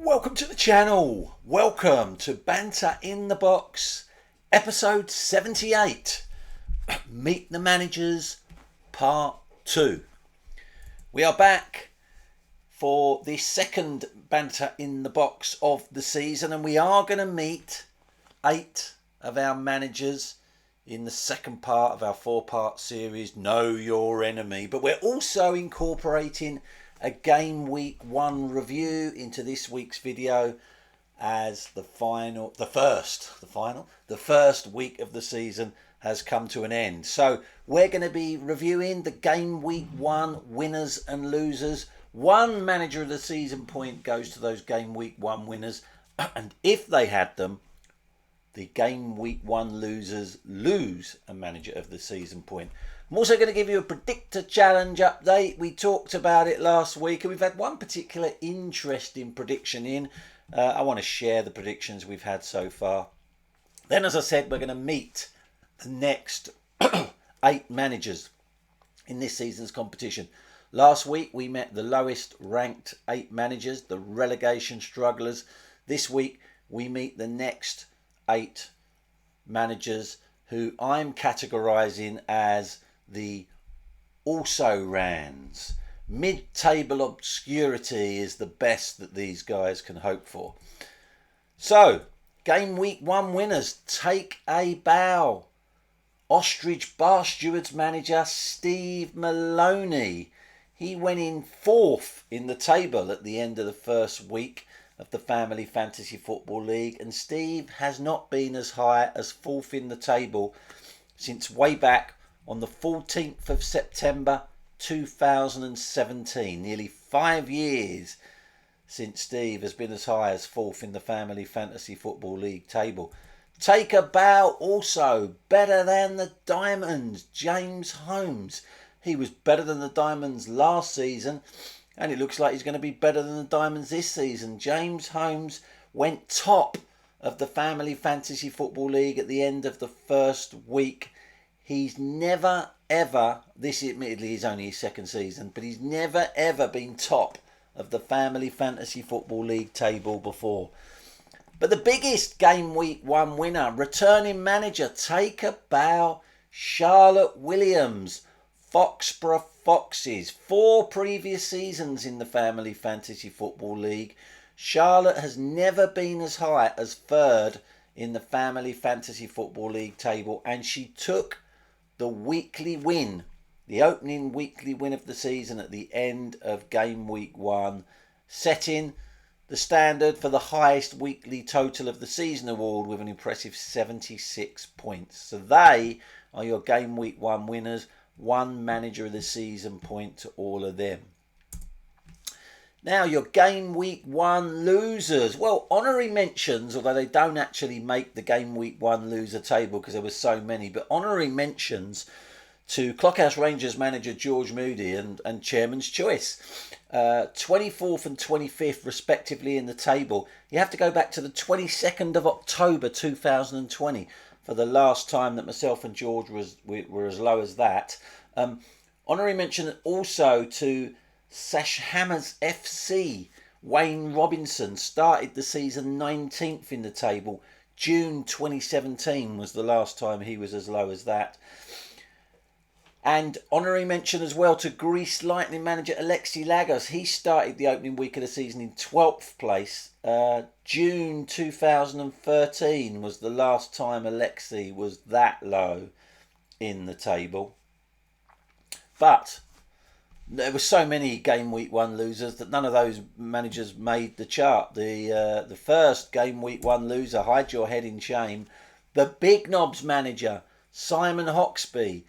Welcome to the channel. Welcome to Banter in the Box, episode 78. Meet the Managers, part 2. We are back for the second Banter in the Box of the season, and we are going to meet 8 of our managers in the second part of our 4-part series, Know Your Enemy. But we're also incorporating a game week 1 review into this week's video as the first week of the season has come to an end. So we're going to be reviewing the game week 1 winners and losers. One manager of the season point goes to those game week 1 winners, and if they had them, the game week 1 losers lose a manager of the season point. I'm also going to give you a predictor challenge update. We talked about it last week, and we've had one particular interesting prediction in. I want to share the predictions we've had so far. Then, as I said, we're going to meet the next 8 managers in this season's competition. Last week, we met the lowest ranked 8 managers, the relegation strugglers. This week, we meet the next 8 managers who I'm categorising as the also-rans. Mid-table obscurity is the best that these guys can hope for. So, game week 1 winners, take a bow. Ostrich Bar Stewards manager Steve Maloney. He went in 4th in the table at the end of the first week of the Family Fantasy Football League, and Steve has not been as high as 4th in the table since way back on the 14th of September 2017. Nearly 5 years since Steve has been as high as 4th in the Family Fantasy Football League table. Take a bow also, better than the Diamonds, James Holmes. He was better than the Diamonds last season, and it looks like he's going to be better than the Diamonds this season. James Holmes went top of the Family Fantasy Football League at the end of the first week. He's never ever, this admittedly is only his second season, but he's never ever been top of the Family Fantasy Football League table before. But the biggest game week 1 winner, returning manager, take a bow, Charlotte Williams, Foxborough Foxes. 4 previous seasons in the Family Fantasy Football League. Charlotte has never been as high as 3rd in the Family Fantasy Football League table, and she took the weekly win, the opening weekly win of the season at the end of game week 1, setting the standard for the highest weekly total of the season award with an impressive 76 points. So they are your game week 1 winners. 1 manager of the season point to all of them. Now, your game week 1 losers. Well, honorary mentions, although they don't actually make the game week 1 loser table because there were so many, but honorary mentions to Clockhouse Rangers manager George Moody and Chairman's Choice. 24th and 25th respectively in the table. You have to go back to the 22nd of October 2020 for the last time that myself and George were as low as that. Honorary mention also to Sash Hammers FC. Wayne Robinson started the season 19th in the table. June 2017 was the last time he was as low as that. And honorary mention as well to Greece Lightning manager Alexi Lagos. He started the opening week of the season in 12th place. June 2013 was the last time Alexi was that low in the table. But there were so many game week 1 losers that none of those managers made the chart. The first game week 1 loser, hide your head in shame, the Big Knobs manager Simon Hoxby.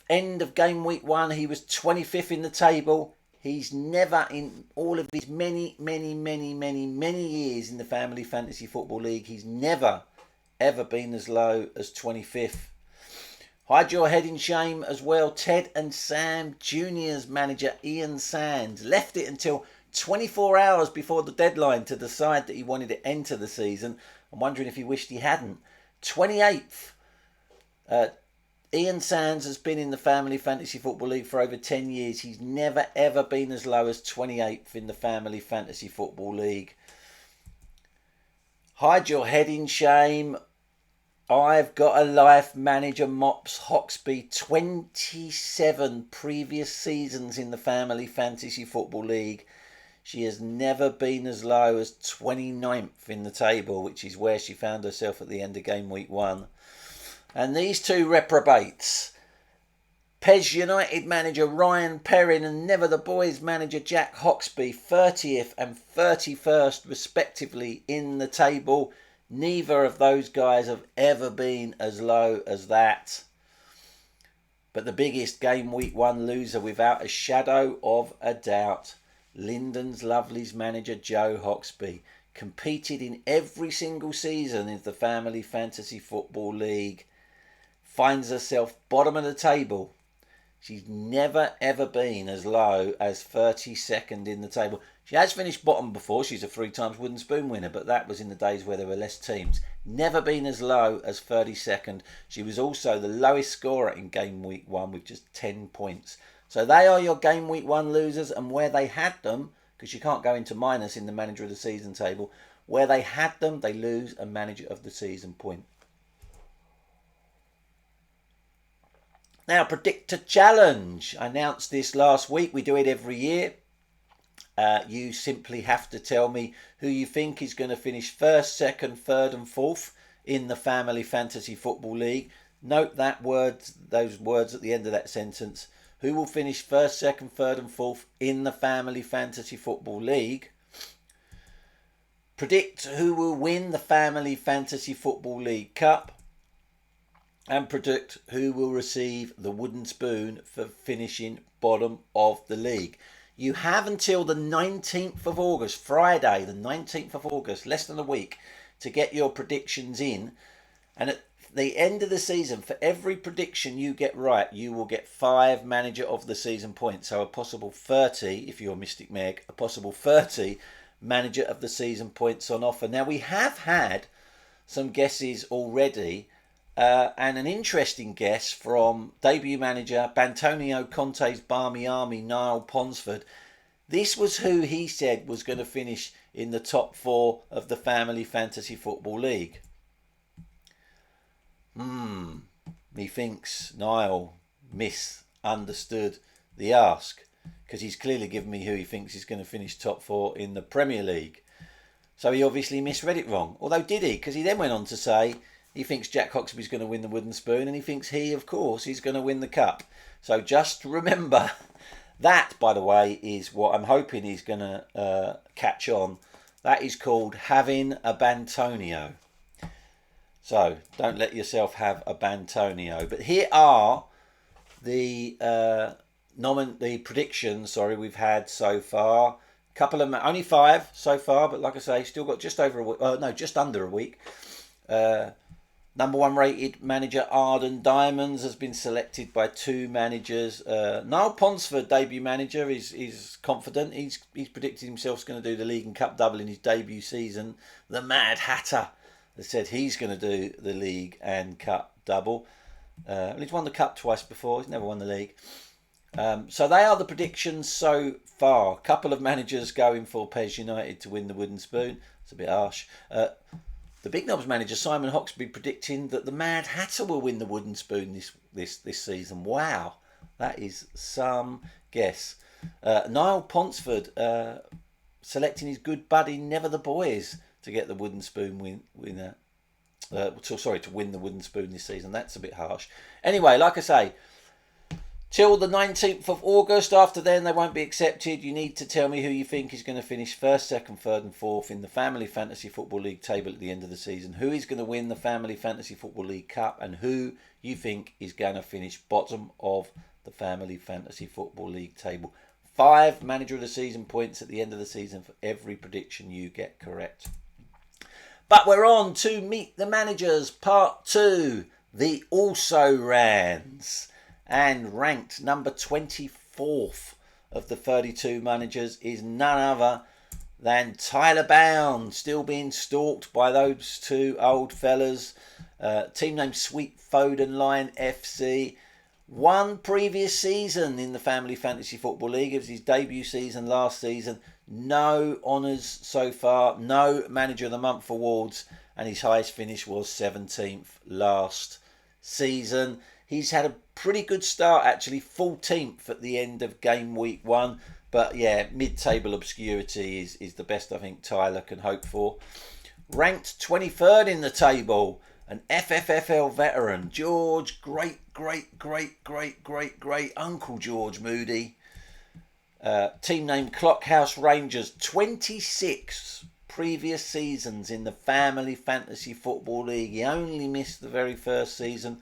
End of game week 1, he was 25th in the table. He's never, in all of his many years in the Family Fantasy Football League, he's never ever been as low as 25th. Hide your head in shame as well. Ted and Sam Junior's manager Ian Sands left it until 24 hours before the deadline to decide that he wanted to enter the season. I'm wondering if he wished he hadn't. 28th. Ian Sands has been in the Family Fantasy Football League for over 10 years. He's never ever been as low as 28th in the Family Fantasy Football League. Hide your head in shame. I've got a life manager Mops Hoxby, 27 previous seasons in the Family Fantasy Football League. She has never been as low as 29th in the table, which is where she found herself at the end of game week 1. And these two reprobates, Pez United manager Ryan Perrin and Never the Boys manager Jack Hoxby, 30th and 31st respectively in the table. Neither of those guys have ever been as low as that. But the biggest game week 1 loser, without a shadow of a doubt, Lyndon's Lovely's manager Joe Hoxby, competed in every single season in the Family Fantasy Football League, finds herself bottom of the table. She's never ever been as low as 32nd in the table. She has finished bottom before. She's a 3 times wooden spoon winner, but that was in the days where there were less teams. Never been as low as 32nd. She was also the lowest scorer in game week 1 with just 10 points. So they are your game week 1 losers, and where they had them, because you can't go into minus in the manager of the season table, where they had them, they lose a manager of the season point. Now, Predictor Challenge. I announced this last week. We do it every year. You simply have to tell me who you think is going to finish first, second, third and fourth in the Family Fantasy Football League. Note those words at the end of that sentence. Who will finish first, second, third and fourth in the Family Fantasy Football League? Predict who will win the Family Fantasy Football League Cup. And predict who will receive the wooden spoon for finishing bottom of the league. You have until the 19th of August, Friday, the 19th of August, less than a week, to get your predictions in. And at the end of the season, for every prediction you get right, you will get 5 manager of the season points. So a possible 30, if you're Mystic Meg, a possible 30 manager of the season points on offer. Now, we have had some guesses already. And an interesting guess from debut manager Bantonio Conte's Barmy Army, Niall Ponsford. This was who he said was going to finish in the top 4 of the Family Fantasy Football League. He thinks Niall misunderstood the ask, because he's clearly given me who he thinks is going to finish top 4 in the Premier League. So he obviously misread it wrong. Although did he? Because he then went on to say he thinks Jack Hoxby's going to win the wooden spoon, and he thinks he, of course, is going to win the cup. So just remember, that, by the way, is what I'm hoping he's going to catch on. That is called having a Bantonio. So don't let yourself have a Bantonio. But here are the predictions. We've had so far. Only 5 so far, but like I say, still got just under a week. Number 1 rated manager Arden Diamonds has been selected by 2 managers. Niall Ponsford, debut manager, is confident. He's predicted himself's going to do the league and cup double in his debut season. The Mad Hatter has said he's going to do the league and cup double. He's won the cup twice before. He's never won the league. So they are the predictions so far. A couple of managers going for Pez United to win the wooden spoon. It's a bit harsh. The Big Knobs manager Simon Hoxby predicting that the Mad Hatter will win the wooden spoon this season. Wow, that is some guess. Niall Ponsford selecting his good buddy Never the Boys to get the wooden spoon to win the wooden spoon this season. That's a bit harsh. Anyway, like I say, till the 19th of August. After then, they won't be accepted. You need to tell me who you think is going to finish first, second, third and fourth in the Family Fantasy Football League table at the end of the season. Who is going to win the Family Fantasy Football League Cup, and who you think is going to finish bottom of the Family Fantasy Football League table. 5 manager of the season points at the end of the season for every prediction you get correct. But we're on to Meet the Managers Part 2. The Also-Rans. And ranked number 24th of the 32 managers is none other than Tyler Bound, still being stalked by those 2 old fellas. Team name Sweet Foden Line FC. One previous season in the Family Fantasy Football League. It was his debut season last season. No honours so far. No Manager of the Month awards. And his highest finish was 17th last season. He's had a pretty good start actually. 14th at the end of game week 1. But yeah, mid-table obscurity is the best I think Tyler can hope for. Ranked 23rd in the table. An FFFL veteran, George, great Uncle George Moody. Team name Clockhouse Rangers, 26 previous seasons in the Family Fantasy Football League. He only missed the very first season.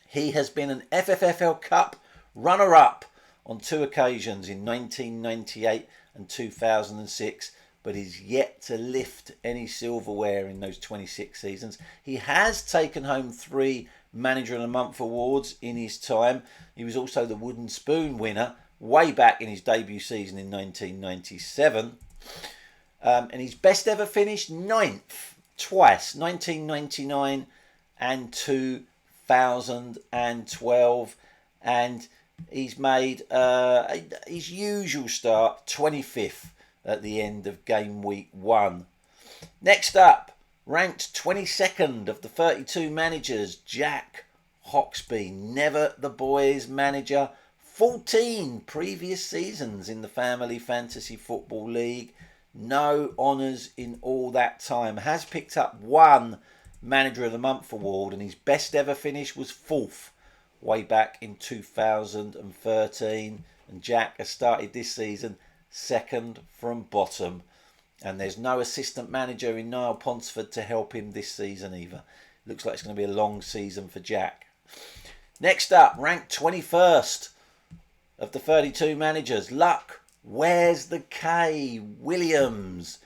He has been an FFFL Cup runner-up on 2 occasions in 1998 and 2006. But he's yet to lift any silverware in those 26 seasons. He has taken home 3 Manager of the Month awards in his time. He was also the Wooden Spoon winner way back in his debut season in 1997. And he's best ever finished 9th twice, 1999 and 2012. And he's made his usual start, 25th. At the end of game week 1. Next up, ranked 22nd of the 32 managers, Jack Hawksby, never the boys' manager. 14 previous seasons in the Family Fantasy Football League. No honours in all that time. Has picked up 1 Manager of the Month award and his best ever finish was 4th way back in 2013. And Jack has started this season 2nd from bottom, and there's no assistant manager in Niall Ponsford to help him this season either. Looks like it's going to be a long season for Jack. Next up, ranked 21st of the 32 managers, Luck, where's the K? Williams,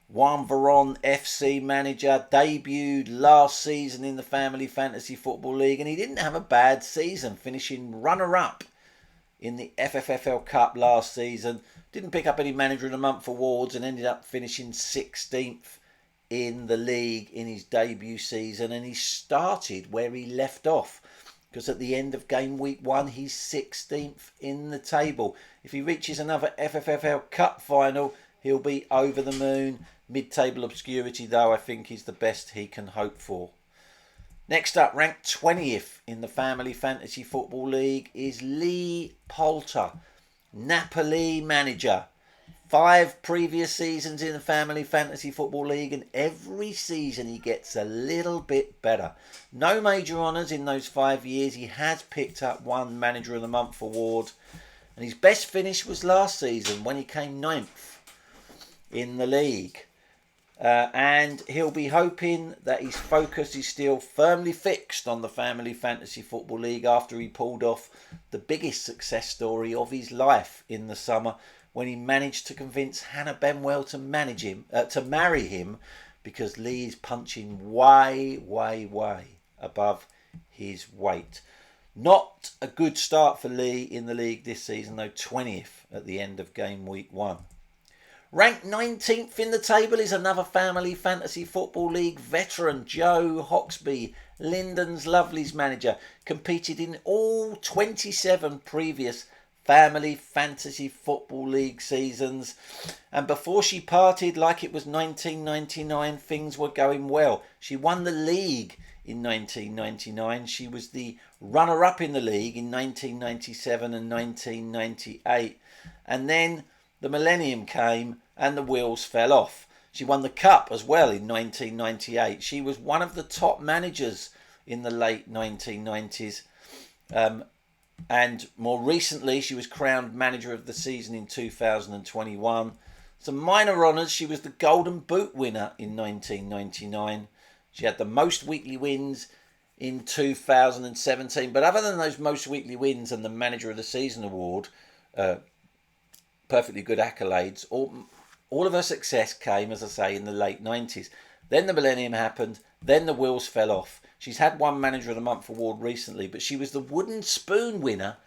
Juan Veron FC manager, debuted last season in the Family Fantasy Football League, and he didn't have a bad season, finishing runner-up in the FFFL Cup last season. Didn't pick up any Manager of the Month awards and ended up finishing 16th in the league in his debut season. And he started where he left off, because at the end of game week 1, he's 16th in the table. If he reaches another FFFL Cup final, he'll be over the moon. Mid-table obscurity, though, I think is the best he can hope for. Next up, ranked 20th in the Family Fantasy Football League is Lee Poulter, Napoli manager. 5 previous seasons in the Family Fantasy Football League, and every season he gets a little bit better. No major honours in those 5 years. He has picked up 1 Manager of the Month award, and his best finish was last season when he came 9th in the league. And he'll be hoping that his focus is still firmly fixed on the Family Fantasy Football League after he pulled off the biggest success story of his life in the summer, when he managed to convince Hannah Benwell to marry him, because Lee is punching way above his weight. Not a good start for Lee in the league this season, though, 20th at the end of game week 1. Ranked 19th in the table is another Family Fantasy Football League veteran, Joe Hawksby, Lyndon's Lovely's manager. Competed in all 27 previous Family Fantasy Football League seasons. And before she parted, like it was 1999, things were going well. She won the league in 1999. She was the runner-up in the league in 1997 and 1998. And then the millennium came and the wheels fell off. She won the cup as well in 1998. She was one of the top managers in the late 1990s. And more recently, she was crowned manager of the season in 2021. Some minor honours. She was the Golden Boot winner in 1999. She had the most weekly wins in 2017. But other than those most weekly wins and the Manager of the Season award, perfectly good accolades, all of her success came, as I say, in the late 90s. Then the millennium happened. Then the wheels fell off. She's had 1 Manager of the Month award recently, but she was the Wooden Spoon winner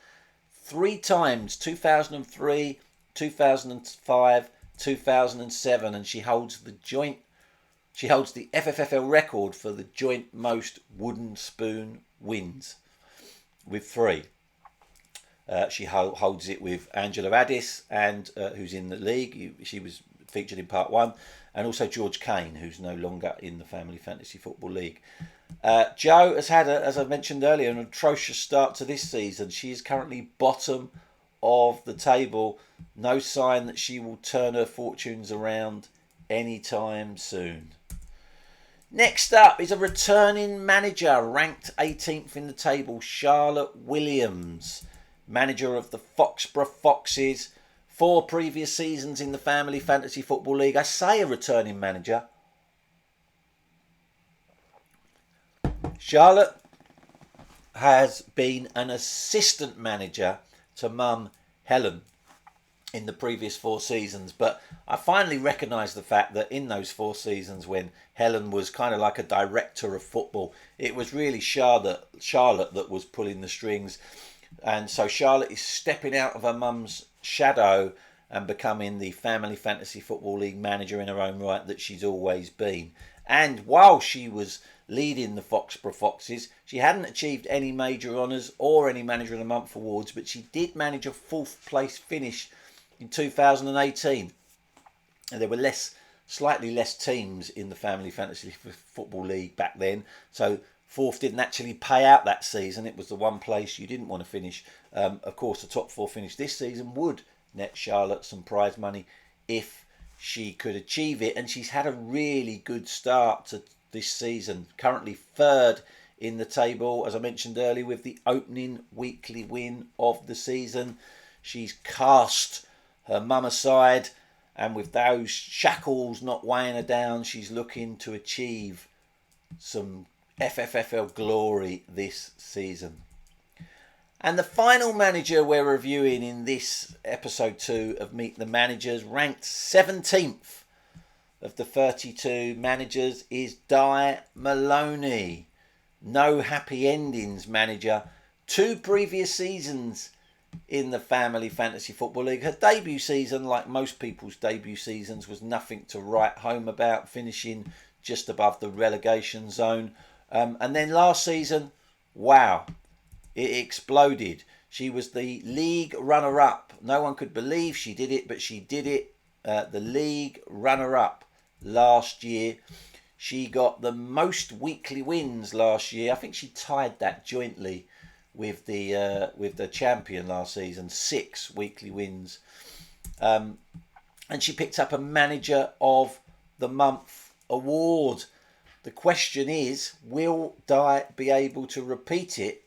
3 times, 2003, 2005, 2007, and she holds the FFFL record for the joint most Wooden Spoon wins. with 3. She holds it with Angela Addis, and who's in the league. She was featured in part 1, and also George Kane, who's no longer in the Family Fantasy Football League. Jo has had, as I mentioned earlier, an atrocious start to this season. She is currently bottom of the table. No sign that she will turn her fortunes around anytime soon. Next up is a returning manager, ranked 18th in the table, Charlotte Williams, manager of the Foxborough Foxes. 4 previous seasons in the Family Fantasy Football League. I say a returning manager. Charlotte has been an assistant manager to mum Helen in the previous 4 seasons, but I finally recognised the fact that in those 4 seasons when Helen was kind of like a director of football, it was really Charlotte that was pulling the strings, and so Charlotte is stepping out of her mum's shadow and becoming the Family Fantasy Football League manager in her own right that she's always been. And while she was leading the Foxborough Foxes, she hadn't achieved any major honours or any Manager of the Month awards, but she did manage a 4th place finish in 2018. And there were slightly less teams in the Family Fantasy Football League back then, so 4th didn't actually pay out that season. It was the one place you didn't want to finish. Of course, the top 4 finish this season would net Charlotte some prize money if she could achieve it, and she's had a really good start to this season. Currently 3rd in the table, as I mentioned earlier, with the opening weekly win of the season. She's cast her mum aside, and with those shackles not weighing her down, she's looking to achieve some FFFL glory this season. And the final manager we're reviewing in this episode 2 of Meet the Managers, ranked 17th of the 32 managers, is Di Maloney. No happy endings manager. 2 previous seasons in the Family Fantasy Football League. Her debut season, like most people's debut seasons, was nothing to write home about, finishing just above the relegation zone. And then last season, wow, it exploded. She was the league runner-up. No one could believe she did it, but she did it. The league runner-up last year. She got the most weekly wins last year. I think she tied that jointly with the champion last season. 6 weekly wins. And she picked up a Manager of the Month award. The question is, will Di be able to repeat it,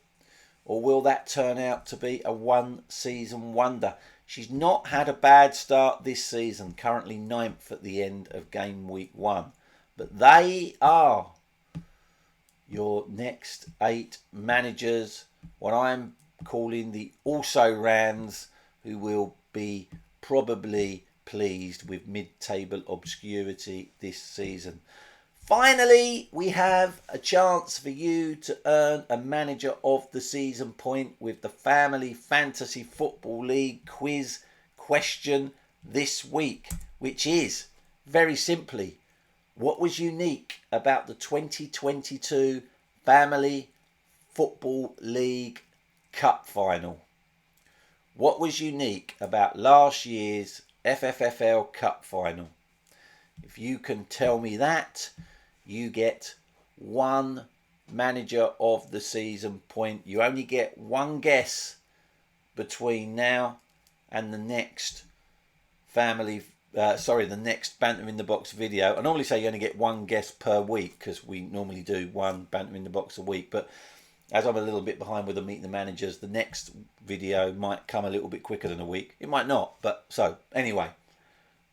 or will that turn out to be a one-season wonder? She's not had a bad start this season, currently 9th at the end of game week 1. But they are your next 8 managers, what I'm calling the also-rans, who will be probably pleased with mid-table obscurity this season. Finally, we have a chance for you to earn a Manager of the Season point with the Family Fantasy Football League quiz question this week, which is, very simply, what was unique about the 2022 Family Football League Cup Final? What was unique about last year's FFFL Cup Final? If you can tell me that, you get 1 Manager of the Season point. You only get 1 guess between now and the next the next Banter in the Box video. I normally say you only get 1 guess per week, because we normally do 1 Banter in the Box a week, but as I'm a little bit behind with the Meet the Managers, the next video might come a little bit quicker than a week. It might not, but so anyway,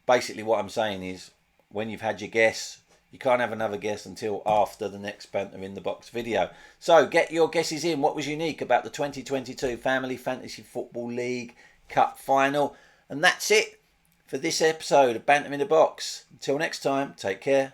basically what I'm saying is, when you've had your guess, you can't have another guess until after the next Banter in the Box video. So get your guesses in. What was unique about the 2022 Family Fantasy Football League Cup Final? And that's it for this episode of Banter in the Box. Until next time, take care.